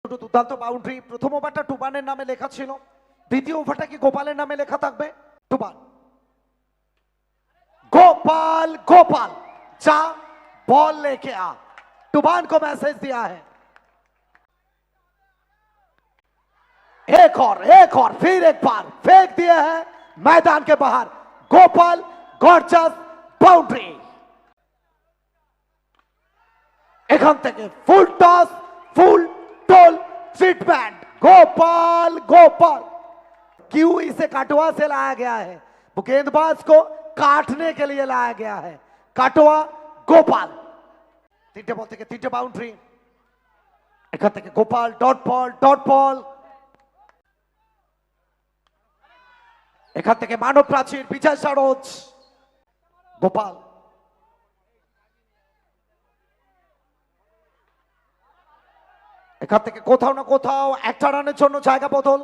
দুটো দুর্দান্ত বাউন্ডারি। প্রথম ওভারটা টুবানের নামে লেখা ছিল, দ্বিতীয় ওভারটা কি গোপালের নামে লেখা থাকবে? টুবান, गोपाल गोपाल जा बॉल लेके आ। टुबान को मैसेज दिया है। एक और फिर एक बार फेंक दिया है मैदान के बाहर। Gopal gorgeous boundary. এখান থেকে full toss, full toll treatment. Gopal Gopal क्यों इसे कटवा से लाया गया है? वो गेंदबाज को काटने के लिए लाया गया है। काटवा गोपाल। तीनटे बॉल থেকে তিনটে বাউন্ডারি। এখান থেকে Gopal dot ball, dot ball. এখান থেকে মানব প্রাচীর বিজয় সরোজ। গোপাল এখান থেকে কোথাও না কোথাও একটা রানের জন্য জায়গা বদল।